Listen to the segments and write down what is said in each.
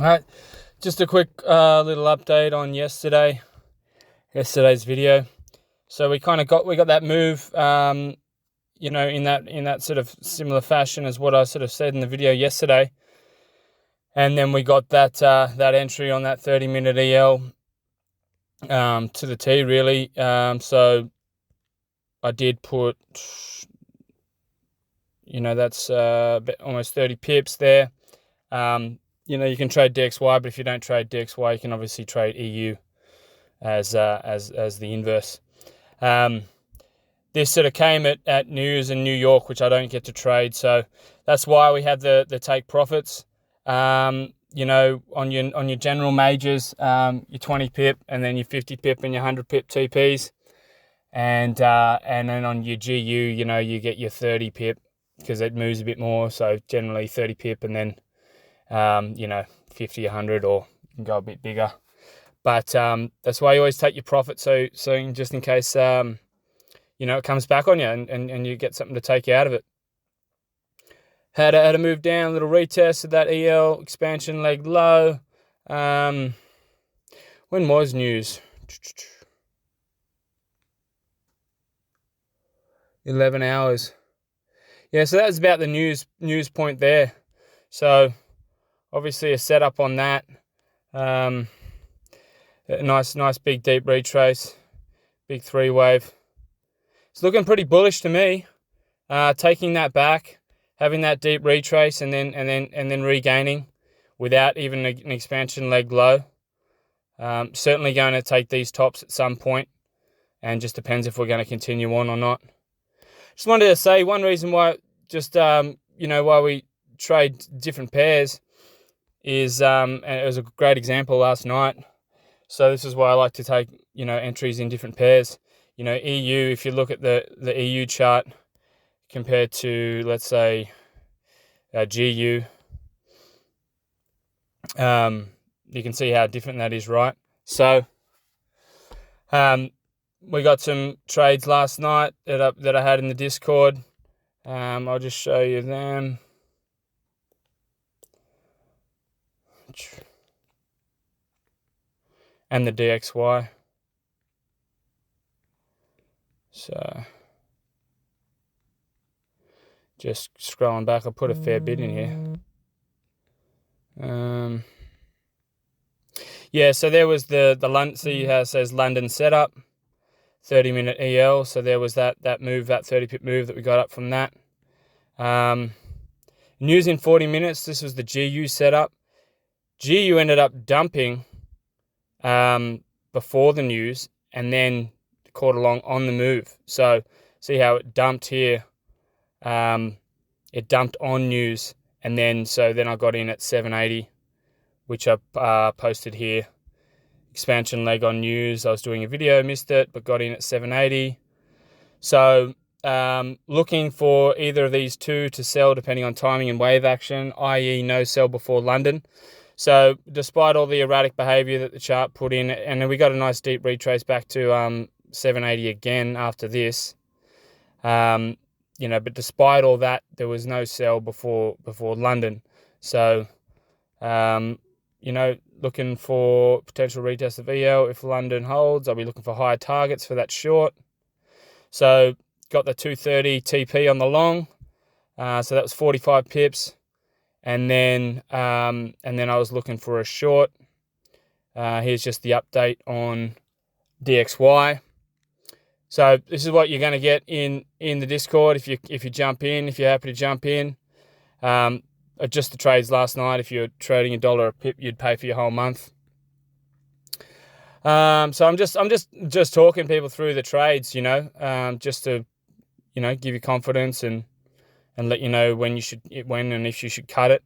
All right, just a quick little update on yesterday's video. So we got that move, in that sort of similar fashion as what I sort of said in the video yesterday, and then we got that entry on that 30-minute EL to the T really. So I did put, that's almost 30 pips there. You can trade DXY, but if you don't trade DXY, you can obviously trade EU as the inverse. This sort of came at news in New York, which I don't get to trade, so that's why we had the take profits. On your general majors, your 20 pip, and then your 50 pip and your 100 pip TPs, and then on your GU, you get your 30 pip because it moves a bit more. So generally 30 pip, and then 50, 100, or you can go a bit bigger. But that's why you always take your profit, so just in case it comes back on you and you get something to take you out of it. Had to move down, a little retest of that EL expansion leg low. When was news? 11 hours. Yeah, so that was about the news point there. So obviously a setup on that. A nice big deep retrace, big 3-wave. It's looking pretty bullish to me. Taking that back, having that deep retrace, and then regaining without even an expansion leg low. Certainly going to take these tops at some point, and just depends if we're going to continue on or not. Just wanted to say one reason why why we trade different pairs is, and it was a great example last night. So this is why I like to take, entries in different pairs. EU, if you look at the EU chart compared to, let's say, GU, you can see how different that is, right? So we got some trades last night that I had in the Discord. I'll just show you them. And the DXY. So just scrolling back, I put a fair bit in here. So there was the London. See how it says London setup, 30-minute EL. So there was that move, that 30 pip move that we got up from that. News in 40 minutes. This was the GU setup. GU ended up dumping before the news, and then caught along on the move. So see how it dumped here. It dumped on news, and then I got in at 780, which I posted here. Expansion leg on news. I was doing a video, missed it, but got in at 780. So looking for either of these two to sell depending on timing and wave action, i.e. no sell before London. So despite all the erratic behavior that the chart put in, and then we got a nice deep retrace back to 780 again after this. But despite all that, there was no sell before London. So, looking for potential retest of EL. If London holds, I'll be looking for higher targets for that short. So got the 230 TP on the long. So that was 45 pips. And then I was looking for a short. Here's just the update on DXY. So this is what you're going to get in the Discord if you jump in, if you're happy to jump in. Just the trades last night. If you're trading $1 a pip, you'd pay for your whole month. So I'm just talking people through the trades, just to, give you confidence and let you know when and if you should cut it.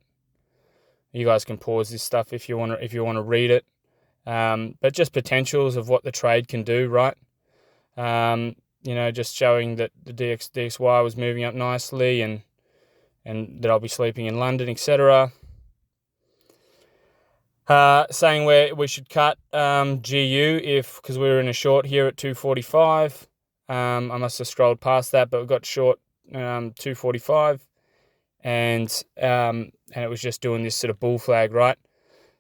You guys can pause this stuff if you want to read it. But just potentials of what the trade can do, right? Just showing that the DXY was moving up nicely and that I'll be sleeping in London, etc. Saying where we should cut GU because we were in a short here at 245. I must have scrolled past that, but we got short 245, and it was just doing this sort of bull flag, right?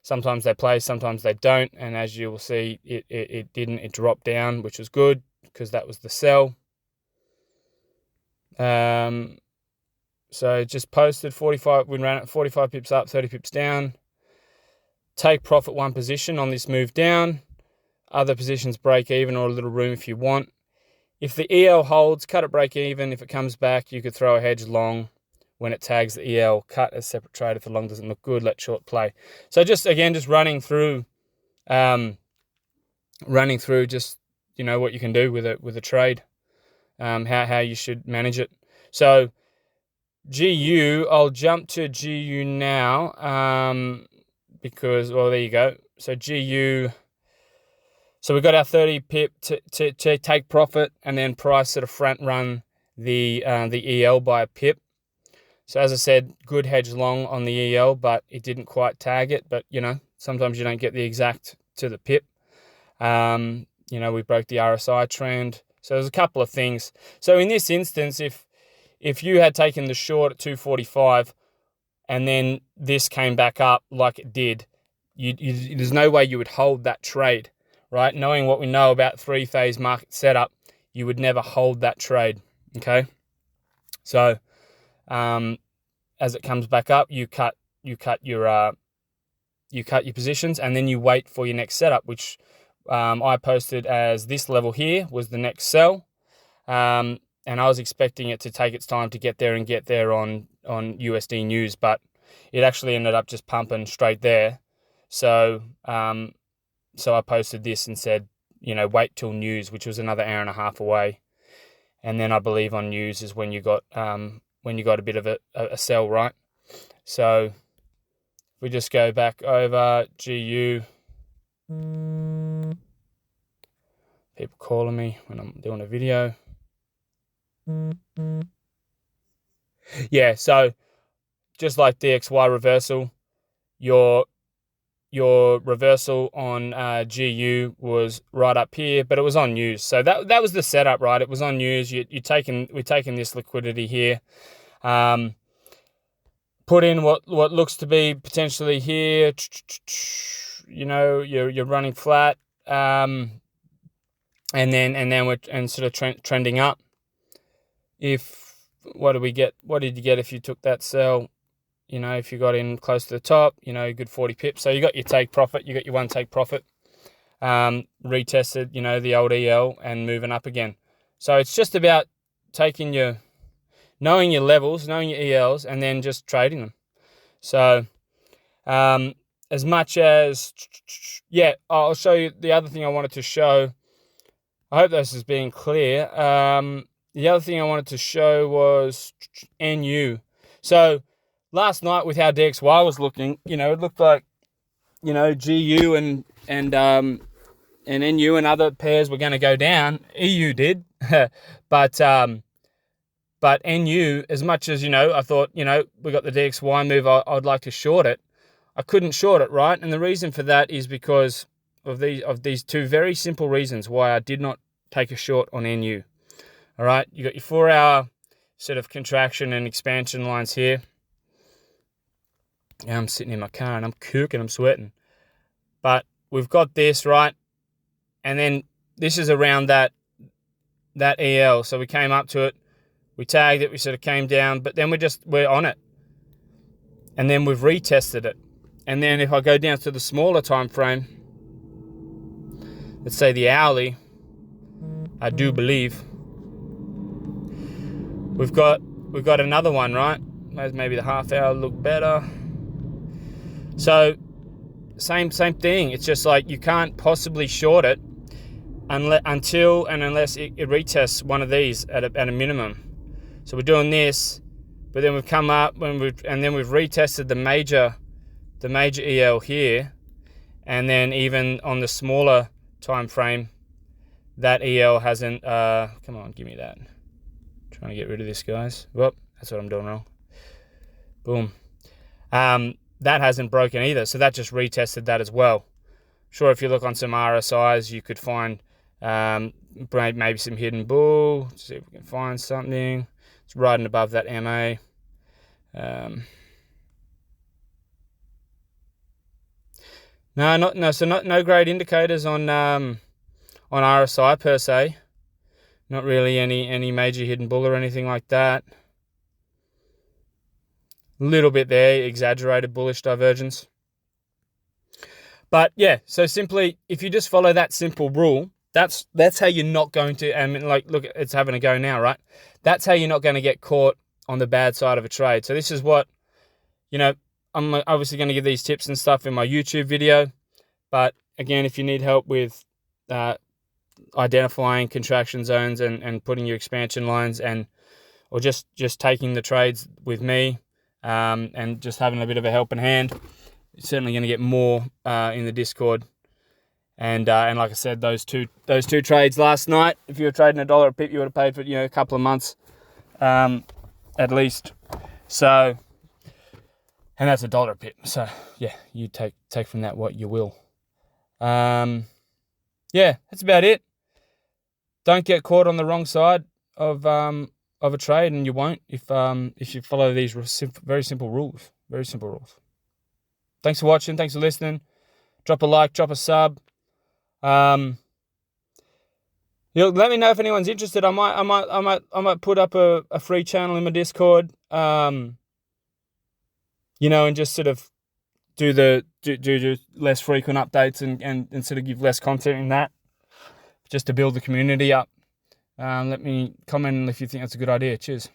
Sometimes they play, sometimes they don't. And as you will see, it didn't. It dropped down, which was good because that was the sell. So just posted 45. We ran it 45 pips up, 30 pips down. Take profit one position on this move down. Other positions break even or a little room if you want. If the EL holds, cut it break even. If it comes back, you could throw a hedge long. When it tags the EL, cut as separate trade. If the long doesn't look good, let short play. So just running through just, you know, what you can do with a trade, how you should manage it. So GU, I'll jump to GU now, because, well, there you go. So GU, so we got our 30 pip to take profit, and then price sort of front run the EL by a pip. So as I said, good hedge long on the EL, but it didn't quite tag it. But, you know, sometimes you don't get the exact to the pip. You know, we broke the RSI trend. So there's a couple of things. So in this instance, if you had taken the short at 245 and then this came back up like it did, there's no way you would hold that trade, right? Knowing what we know about three-phase market setup, you would never hold that trade, okay? So as it comes back up, you cut your positions, and then you wait for your next setup, which I posted as this level here was the next sell, and I was expecting it to take its time to get there on USD news, but it actually ended up just pumping straight there. So I posted this and said, you know, wait till news, which was another hour and a half away, and then I believe on news is when you got a bit of a sell, right? So if we just go back over GU, people calling me when I'm doing a video. Yeah, so just like DXY reversal, your reversal on GU was right up here, but it was on news. So that was the setup, right? It was on news. We're taking this liquidity here. Put in what looks to be potentially here. You know, you're running flat, and then we're sort of trending up. What did we get? What did you get if you took that sell? You know, if you got in close to the top, you know, good 40 pips. So you got your take profit. You got your one take profit. Retested, you know, the old EL and moving up again. So it's just about knowing your levels, knowing your ELs, and then just trading them. So as much as, yeah, I'll show you the other thing I wanted to show. I hope this is being clear. The other thing I wanted to show was NU. So last night with how DXY was looking, you know, it looked like, you know, GU and NU and other pairs were going to go down. EU did, but NU, as much as, you know, I thought, you know, we got the DXY move, I'd like to short it. I couldn't short it, right? And the reason for that is because of these two very simple reasons why I did not take a short on NU. All right, you got your 4-hour sort of contraction and expansion lines here. Yeah, I'm sitting in my car and I'm cooking, I'm sweating. But we've got this, right? And then this is around that EL. So we came up to it, we tagged it, we sort of came down, but then we're on it. And then we've retested it. And then if I go down to the smaller time frame, let's say the hourly, I do believe we've got another one, right? Maybe the half hour look better. So same thing. It's just like you can't possibly short it unless it retests one of these at a minimum. So we're doing this, but then we've come up we've retested the major EL here, and then even on the smaller time frame, that EL hasn't. Come on, give me that. Trying to get rid of this, guys. Whoop, that's what I'm doing wrong. Boom. That hasn't broken either, so that just retested that as well. Sure, if you look on some RSIs, you could find maybe some hidden bull. Let's see if we can find something. It's right and above that MA. No great indicators on RSI per se. Not really any major hidden bull or anything like that. A little bit there, exaggerated bullish divergence. But yeah, so simply, if you just follow that simple rule, that's how you're not going to, I mean, like, look, it's having a go now, right? That's how you're not going to get caught on the bad side of a trade. So this is what, I'm obviously going to give these tips and stuff in my YouTube video. But again, if you need help with identifying contraction zones and putting your expansion lines or just taking the trades with me and just having a bit of a helping hand, you're certainly going to get more in the Discord. And like I said, those two trades last night, if you were trading $1 a pip, you would have paid for a couple of months at least. So, and that's $1 a pip. So yeah, you take from that what you will. Yeah, that's about it. Don't get caught on the wrong side of a trade, and you won't if you follow these very simple rules. Very simple rules. Thanks for watching. Thanks for listening. Drop a like. Drop a sub. Let me know if anyone's interested. I might put up a free channel in my Discord. And just sort of do less frequent updates and sort of give less content in that, just to build the community up. Let me comment if you think that's a good idea. Cheers.